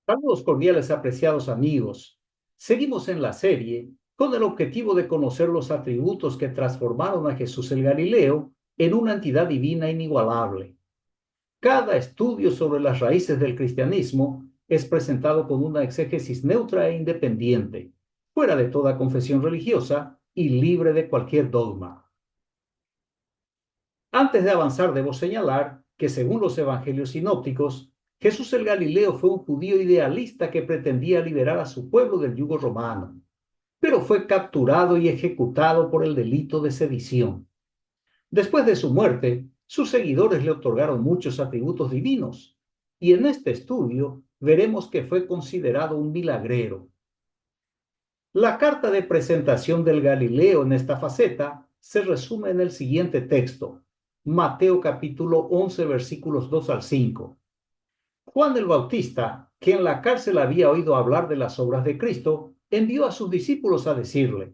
Saludos cordiales, apreciados amigos. Seguimos en la serie con el objetivo de conocer los atributos que transformaron a Jesús el Galileo en una entidad divina inigualable. Cada estudio sobre las raíces del cristianismo es presentado con una exégesis neutra e independiente, fuera de toda confesión religiosa y libre de cualquier dogma. Antes de avanzar, debo señalar que según los evangelios sinópticos, Jesús el Galileo fue un judío idealista que pretendía liberar a su pueblo del yugo romano, pero fue capturado y ejecutado por el delito de sedición. Después de su muerte, sus seguidores le otorgaron muchos atributos divinos, y en este estudio veremos que fue considerado un milagrero. La carta de presentación del Galileo en esta faceta se resume en el siguiente texto, Mateo capítulo 11, versículos 2 al 5. Juan el Bautista, que en la cárcel había oído hablar de las obras de Cristo, envió a sus discípulos a decirle,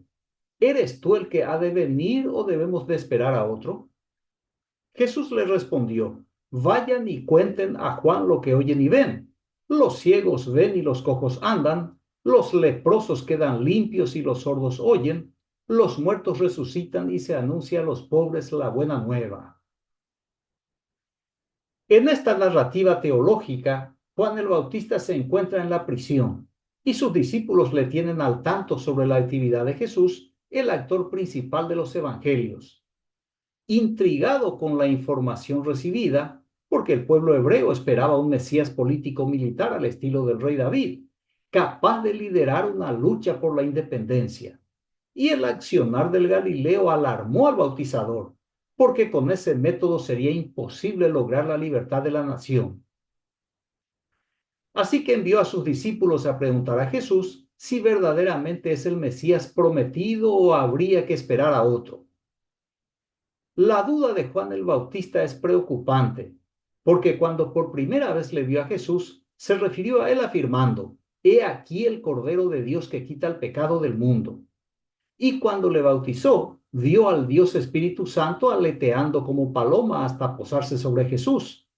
¿eres tú el que ha de venir o debemos de esperar a otro? Jesús le respondió, vayan y cuenten a Juan lo que oyen y ven. Los ciegos ven y los cojos andan, los leprosos quedan limpios y los sordos oyen, los muertos resucitan y se anuncia a los pobres la buena nueva. En esta narrativa teológica, Juan el Bautista se encuentra en la prisión y sus discípulos le tienen al tanto sobre la actividad de Jesús, el actor principal de los evangelios. Intrigado con la información recibida, porque el pueblo hebreo esperaba un Mesías político-militar al estilo del rey David, capaz de liderar una lucha por la independencia. Y el accionar del Galileo alarmó al bautizador, porque con ese método sería imposible lograr la libertad de la nación. Así que envió a sus discípulos a preguntar a Jesús si verdaderamente es el Mesías prometido o habría que esperar a otro. La duda de Juan el Bautista es preocupante, porque cuando por primera vez le vio a Jesús, se refirió a él afirmando, «He aquí el Cordero de Dios que quita el pecado del mundo». Y cuando le bautizó, vio al Dios Espíritu Santo aleteando como paloma hasta posarse sobre Jesús.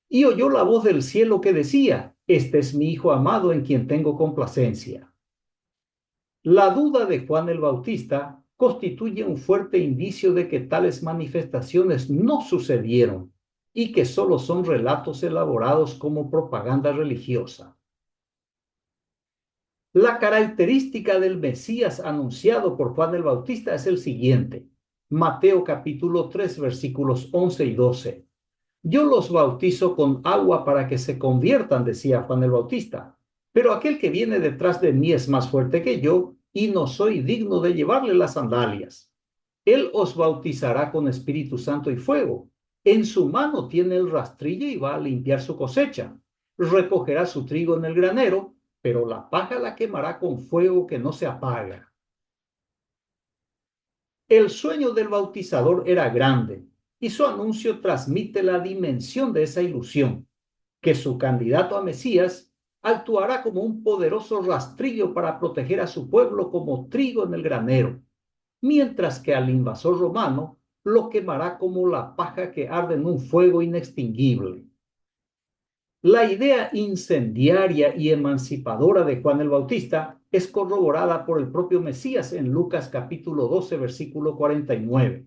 Y oyó la voz del cielo que decía, «Este es mi Hijo amado en quien tengo complacencia». La duda de Juan el Bautista constituye un fuerte indicio de que tales manifestaciones no sucedieron y que solo son relatos elaborados como propaganda religiosa. La característica del Mesías anunciado por Juan el Bautista es el siguiente. Mateo capítulo 3 versículos 11 y 12. Yo los bautizo con agua para que se conviertan, decía Juan el Bautista, pero aquel que viene detrás de mí es más fuerte que yo y no soy digno de llevarle las sandalias. Él os bautizará con Espíritu Santo y fuego. En su mano tiene el rastrillo y va a limpiar su cosecha. Recogerá su trigo en el granero, pero la paja la quemará con fuego que no se apaga. El sueño del bautizador era grande y su anuncio transmite la dimensión de esa ilusión, que su candidato a Mesías actuará como un poderoso rastrillo para proteger a su pueblo como trigo en el granero, mientras que al invasor romano lo quemará como la paja que arde en un fuego inextinguible. La idea incendiaria y emancipadora de Juan el Bautista es corroborada por el propio Mesías en Lucas capítulo 12, versículo 49.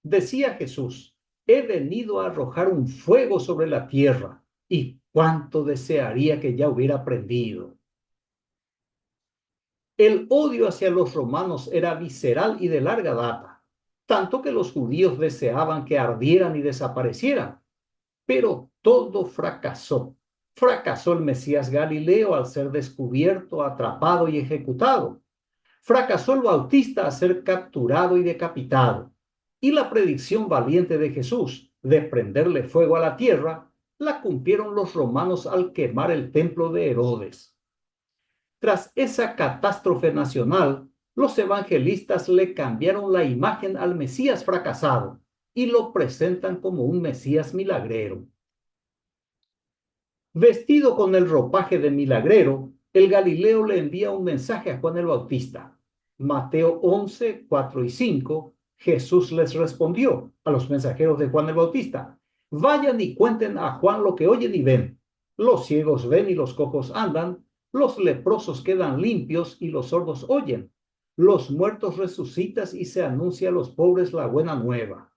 Decía Jesús, he venido a arrojar un fuego sobre la tierra, y cuánto desearía que ya hubiera prendido. El odio hacia los romanos era visceral y de larga data, tanto que los judíos deseaban que ardieran y desaparecieran. Pero todo fracasó. Fracasó el Mesías Galileo al ser descubierto, atrapado y ejecutado. Fracasó el Bautista al ser capturado y decapitado. Y la predicción valiente de Jesús de prenderle fuego a la tierra la cumplieron los romanos al quemar el templo de Herodes. Tras esa catástrofe nacional, los evangelistas le cambiaron la imagen al Mesías fracasado y lo presentan como un Mesías milagrero. Vestido con el ropaje de milagrero, el Galileo le envía un mensaje a Juan el Bautista. Mateo 11, 4 y 5, Jesús les respondió a los mensajeros de Juan el Bautista, vayan y cuenten a Juan lo que oyen y ven. Los ciegos ven y los cojos andan, los leprosos quedan limpios y los sordos oyen. Los muertos resucitan y se anuncia a los pobres la buena nueva.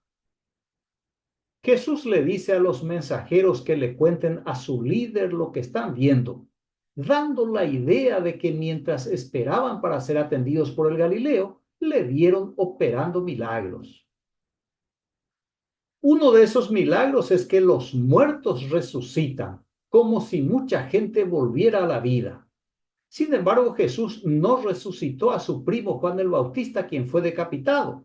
Jesús le dice a los mensajeros que le cuenten a su líder lo que están viendo, dando la idea de que mientras esperaban para ser atendidos por el Galileo, le vieron operando milagros. Uno de esos milagros es que los muertos resucitan, como si mucha gente volviera a la vida. Sin embargo, Jesús no resucitó a su primo Juan el Bautista, quien fue decapitado.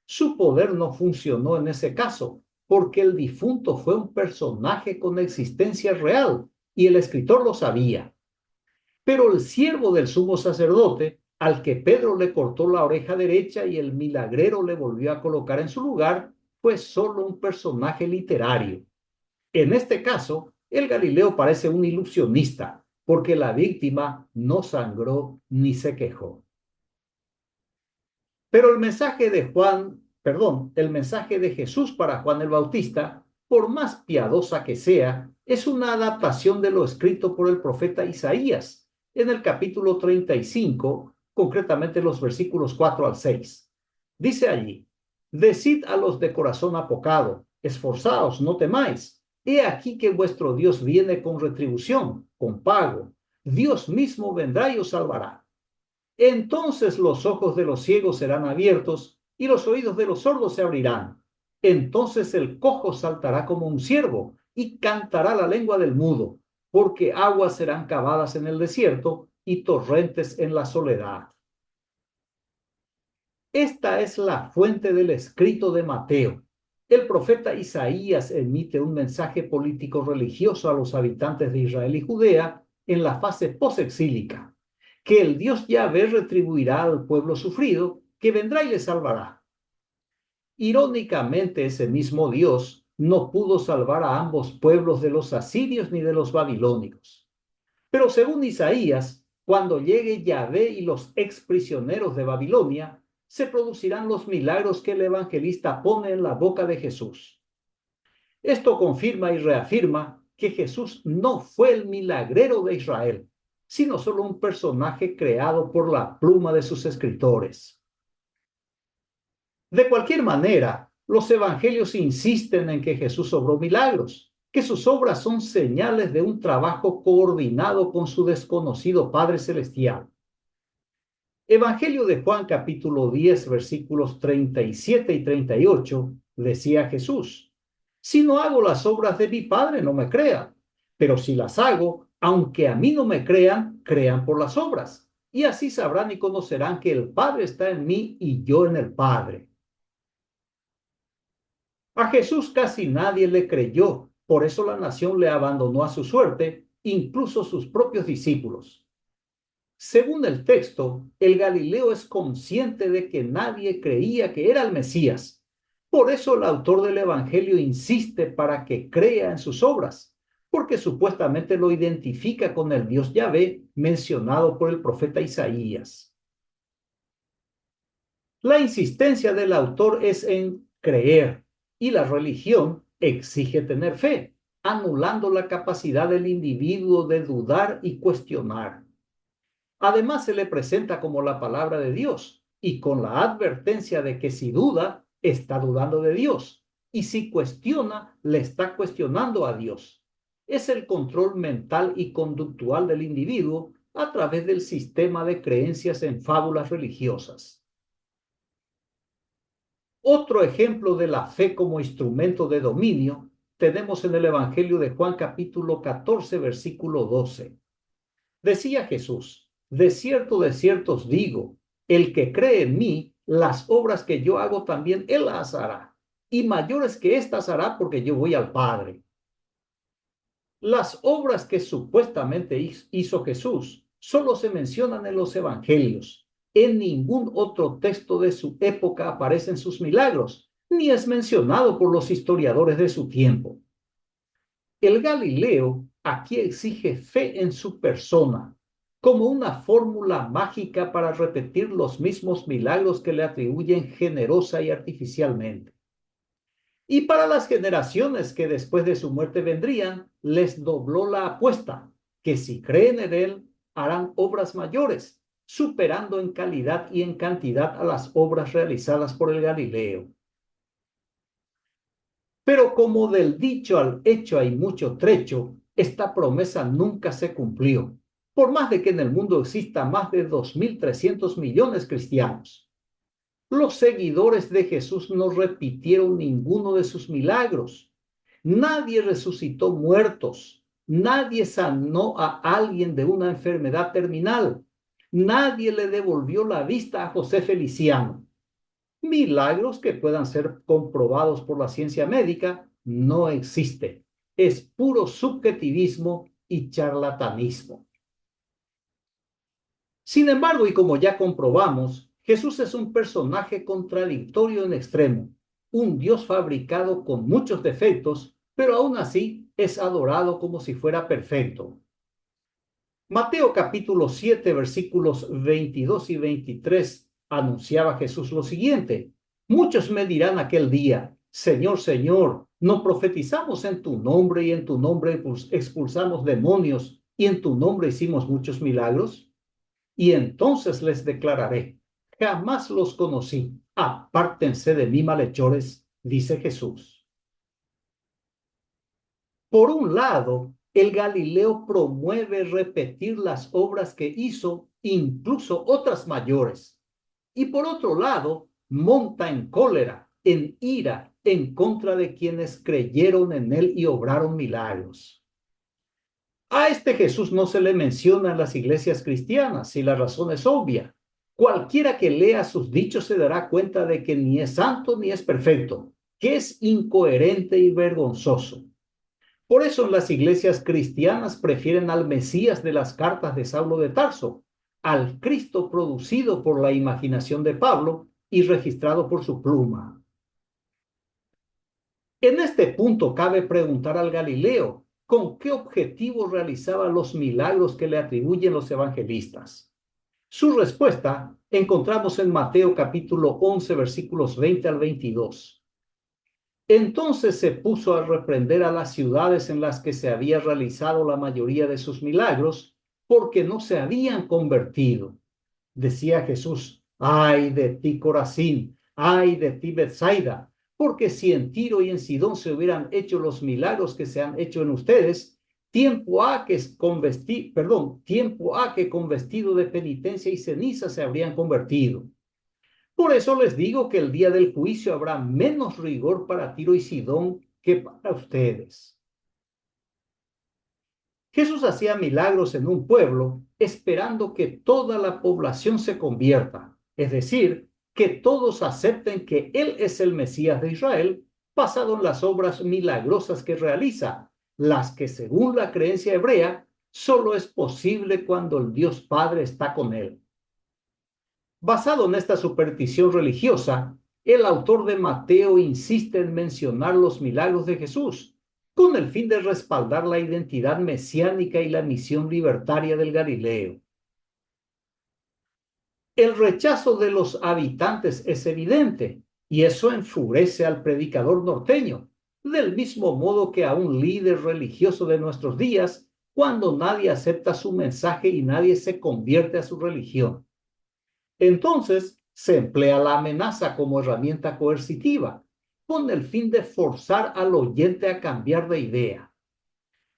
Su poder no funcionó en ese caso, porque el difunto fue un personaje con existencia real, y el escritor lo sabía. Pero el siervo del sumo sacerdote, al que Pedro le cortó la oreja derecha y el milagrero le volvió a colocar en su lugar, fue solo un personaje literario. En este caso, el Galileo parece un ilusionista, porque la víctima no sangró ni se quejó. Pero el mensaje de Jesús para Juan el Bautista, por más piadosa que sea, es una adaptación de lo escrito por el profeta Isaías en el capítulo 35, concretamente los versículos 4 al 6. Dice allí: Decid a los de corazón apocado, esforzaos, no temáis. He aquí que vuestro Dios viene con retribución, con pago. Dios mismo vendrá y os salvará. Entonces los ojos de los ciegos serán abiertos y los oídos de los sordos se abrirán. Entonces el cojo saltará como un ciervo y cantará la lengua del mudo, porque aguas serán cavadas en el desierto y torrentes en la soledad. Esta es la fuente del escrito de Mateo. El profeta Isaías emite un mensaje político religioso a los habitantes de Israel y Judea en la fase posexílica, que el Dios Yahvé retribuirá al pueblo sufrido, que vendrá y le salvará. Irónicamente, ese mismo Dios no pudo salvar a ambos pueblos de los asirios ni de los babilónicos. Pero según Isaías, cuando llegue Yahvé y los exprisioneros de Babilonia, se producirán los milagros que el evangelista pone en la boca de Jesús. Esto confirma y reafirma que Jesús no fue el milagrero de Israel, sino solo un personaje creado por la pluma de sus escritores. De cualquier manera, los evangelios insisten en que Jesús obró milagros, que sus obras son señales de un trabajo coordinado con su desconocido Padre Celestial. Evangelio de Juan capítulo 10 versículos 37 y 38 decía Jesús: Si no hago las obras de mi Padre, no me crean, pero si las hago, aunque a mí no me crean, crean por las obras, y así sabrán y conocerán que el Padre está en mí y yo en el Padre. A Jesús casi nadie le creyó, por eso la nación le abandonó a su suerte, incluso sus propios discípulos. Según el texto, el Galileo es consciente de que nadie creía que era el Mesías. Por eso el autor del Evangelio insiste para que crea en sus obras, porque supuestamente lo identifica con el Dios Yahvé mencionado por el profeta Isaías. La insistencia del autor es en creer, y la religión exige tener fe, anulando la capacidad del individuo de dudar y cuestionar. Además, se le presenta como la palabra de Dios y con la advertencia de que si duda, está dudando de Dios, y si cuestiona, le está cuestionando a Dios. Es el control mental y conductual del individuo a través del sistema de creencias en fábulas religiosas. Otro ejemplo de la fe como instrumento de dominio tenemos en el Evangelio de Juan capítulo 14, versículo 12. Decía Jesús: de cierto os digo, el que cree en mí, las obras que yo hago también él las hará, y mayores que éstas hará, porque yo voy al Padre. Las obras que supuestamente hizo Jesús solo se mencionan en los evangelios. En ningún otro texto de su época aparecen sus milagros, ni es mencionado por los historiadores de su tiempo. El Galileo aquí exige fe en su persona, como una fórmula mágica para repetir los mismos milagros que le atribuyen generosa y artificialmente. Y para las generaciones que después de su muerte vendrían, les dobló la apuesta, que si creen en él, harán obras mayores, superando en calidad y en cantidad a las obras realizadas por el Galileo. Pero como del dicho al hecho hay mucho trecho, esta promesa nunca se cumplió, por más de que en el mundo exista más de 2.300 millones de cristianos. Los seguidores de Jesús no repitieron ninguno de sus milagros. Nadie resucitó muertos. Nadie sanó a alguien de una enfermedad terminal. Nadie le devolvió la vista a José Feliciano. Milagros que puedan ser comprobados por la ciencia médica no existen. Es puro subjetivismo y charlatanismo. Sin embargo, y como ya comprobamos, Jesús es un personaje contradictorio en extremo, un Dios fabricado con muchos defectos, pero aún así es adorado como si fuera perfecto. Mateo capítulo 7, versículos 22 y 23 anunciaba Jesús lo siguiente: muchos me dirán aquel día, Señor, Señor, ¿no profetizamos en tu nombre y en tu nombre expulsamos demonios y en tu nombre hicimos muchos milagros? Y entonces les declararé, jamás los conocí, apártense de mí, malhechores, dice Jesús. Por un lado, el Galileo promueve repetir las obras que hizo, incluso otras mayores. Y por otro lado, monta en cólera, en ira, en contra de quienes creyeron en él y obraron milagros. A este Jesús no se le menciona en las iglesias cristianas, y la razón es obvia. Cualquiera que lea sus dichos se dará cuenta de que ni es santo ni es perfecto, que es incoherente y vergonzoso. Por eso en las iglesias cristianas prefieren al Mesías de las cartas de Saulo de Tarso, al Cristo producido por la imaginación de Pablo y registrado por su pluma. En este punto cabe preguntar al Galileo, ¿con qué objetivo realizaba los milagros que le atribuyen los evangelistas? Su respuesta encontramos en Mateo capítulo 11, versículos 20 al 22. Entonces se puso a reprender a las ciudades en las que se había realizado la mayoría de sus milagros, porque no se habían convertido. Decía Jesús, ay de ti, Corazín, ay de ti, Betsaida, porque si en Tiro y en Sidón se hubieran hecho los milagros que se han hecho en ustedes, tiempo ha que con vestido de penitencia y ceniza se habrían convertido. Por eso les digo que el día del juicio habrá menos rigor para Tiro y Sidón que para ustedes. Jesús hacía milagros en un pueblo esperando que toda la población se convierta, es decir, que todos acepten que Él es el Mesías de Israel, basado en las obras milagrosas que realiza, las que según la creencia hebrea solo es posible cuando el Dios Padre está con Él. Basado en esta superstición religiosa, el autor de Mateo insiste en mencionar los milagros de Jesús, con el fin de respaldar la identidad mesiánica y la misión libertaria del Galileo. El rechazo de los habitantes es evidente, y eso enfurece al predicador norteño, del mismo modo que a un líder religioso de nuestros días, cuando nadie acepta su mensaje y nadie se convierte a su religión. Entonces, se emplea la amenaza como herramienta coercitiva, con el fin de forzar al oyente a cambiar de idea.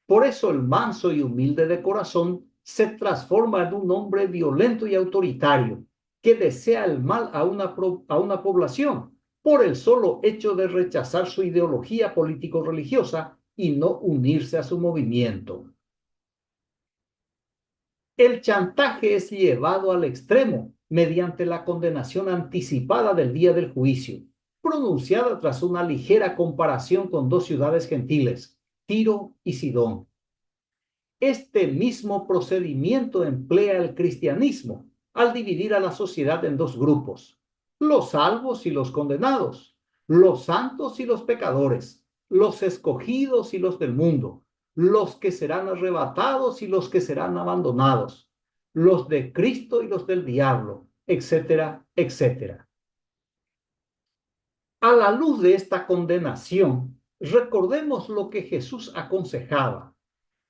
Por eso el manso y humilde de corazón se transforma en un hombre violento y autoritario, que desea el mal a una población por el solo hecho de rechazar su ideología político-religiosa y no unirse a su movimiento. El chantaje es llevado al extremo mediante la condenación anticipada del día del juicio, pronunciada tras una ligera comparación con dos ciudades gentiles, Tiro y Sidón. Este mismo procedimiento emplea el cristianismo al dividir a la sociedad en dos grupos: los salvos y los condenados, los santos y los pecadores, los escogidos y los del mundo, los que serán arrebatados y los que serán abandonados, los de Cristo y los del diablo, etcétera, etcétera. A la luz de esta condenación, recordemos lo que Jesús aconsejaba.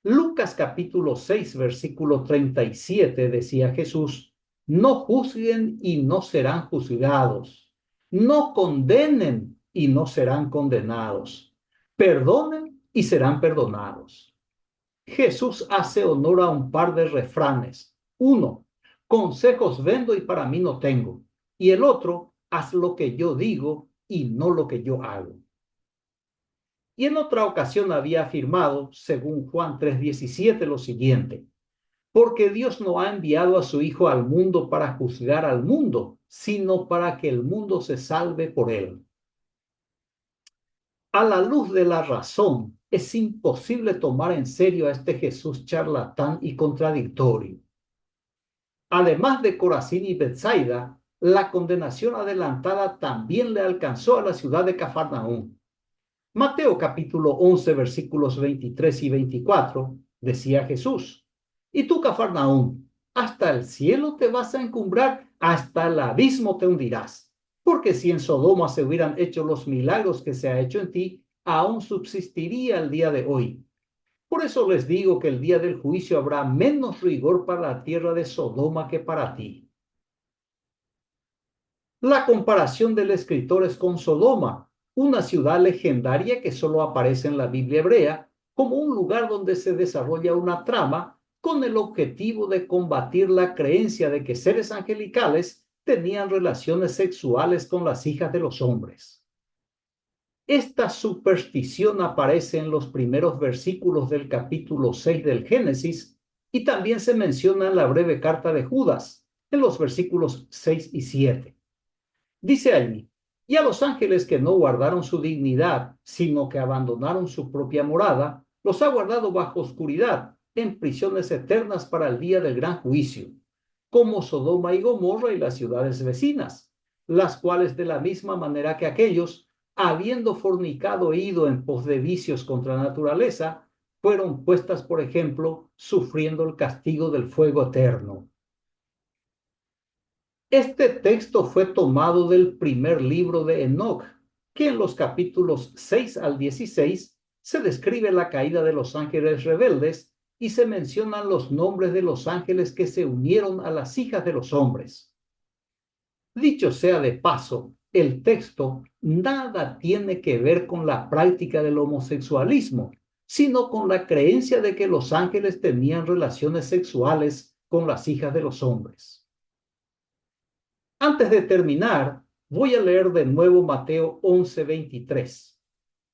Lucas capítulo 6, versículo 37 decía Jesús: no juzguen y no serán juzgados, no condenen y no serán condenados, perdonen y serán perdonados. Jesús hace honor a un par de refranes. Uno, consejos vendo y para mí no tengo. Y el otro, haz lo que yo digo y no lo que yo hago. Y en otra ocasión había afirmado, según Juan 3:17, lo siguiente: porque Dios no ha enviado a su Hijo al mundo para juzgar al mundo, sino para que el mundo se salve por él. A la luz de la razón, es imposible tomar en serio a este Jesús charlatán y contradictorio. Además de Corazín y Betsaida, la condenación adelantada también le alcanzó a la ciudad de Cafarnaúm. Mateo capítulo 11, versículos 23 y 24, decía Jesús: y tú, Cafarnaúm, hasta el cielo te vas a encumbrar, hasta el abismo te hundirás. Porque si en Sodoma se hubieran hecho los milagros que se ha hecho en ti, aún subsistiría el día de hoy. Por eso les digo que el día del juicio habrá menos rigor para la tierra de Sodoma que para ti. La comparación del escritor es con Sodoma, una ciudad legendaria que solo aparece en la Biblia hebrea como un lugar donde se desarrolla una trama con el objetivo de combatir la creencia de que seres angelicales tenían relaciones sexuales con las hijas de los hombres. Esta superstición aparece en los primeros versículos del capítulo 6 del Génesis y también se menciona en la breve carta de Judas, en los versículos 6 y 7. Dice allí: y a los ángeles que no guardaron su dignidad, sino que abandonaron su propia morada, los ha guardado bajo oscuridad, en prisiones eternas para el día del gran juicio, como Sodoma y Gomorra y las ciudades vecinas, las cuales de la misma manera que aquellos, habiendo fornicado e ido en pos de vicios contra la naturaleza, fueron puestas, por ejemplo, sufriendo el castigo del fuego eterno. Este texto fue tomado del primer libro de Enoc, que en los capítulos 6 al 16 se describe la caída de los ángeles rebeldes y se mencionan los nombres de los ángeles que se unieron a las hijas de los hombres. Dicho sea de paso, el texto nada tiene que ver con la práctica del homosexualismo, sino con la creencia de que los ángeles tenían relaciones sexuales con las hijas de los hombres. Antes de terminar, voy a leer de nuevo Mateo 11:23.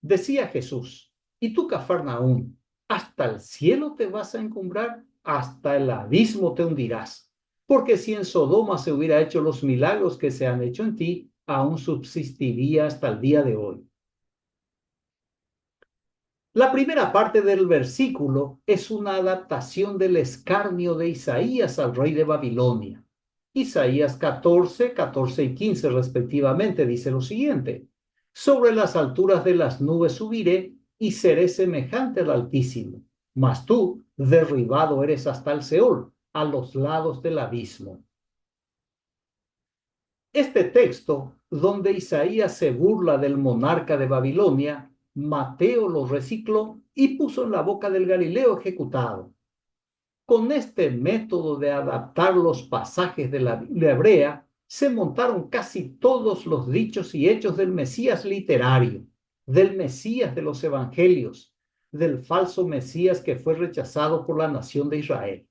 Decía Jesús: y tú, Cafarnaúm, hasta el cielo te vas a encumbrar, hasta el abismo te hundirás. Porque si en Sodoma se hubiera hecho los milagros que se han hecho en ti, aún subsistiría hasta el día de hoy. La primera parte del versículo es una adaptación del escarnio de Isaías al rey de Babilonia. Isaías 14, 14 y 15 respectivamente dice lo siguiente: sobre las alturas de las nubes subiré y seré semejante al Altísimo, mas tú derribado eres hasta el Seol, a los lados del abismo. Este texto, donde Isaías se burla del monarca de Babilonia, Mateo lo recicló y puso en la boca del Galileo ejecutado. Con este método de adaptar los pasajes de la Biblia hebrea, se montaron casi todos los dichos y hechos del Mesías literario, del Mesías de los Evangelios, del falso Mesías que fue rechazado por la nación de Israel.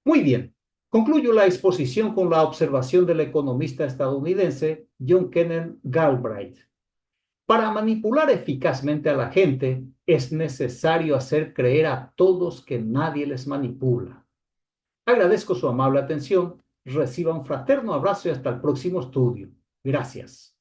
Muy bien, concluyo la exposición con la observación del economista estadounidense John Kenneth Galbraith. Para manipular eficazmente a la gente, es necesario hacer creer a todos que nadie les manipula. Agradezco su amable atención. Reciba un fraterno abrazo y hasta el próximo estudio. Gracias.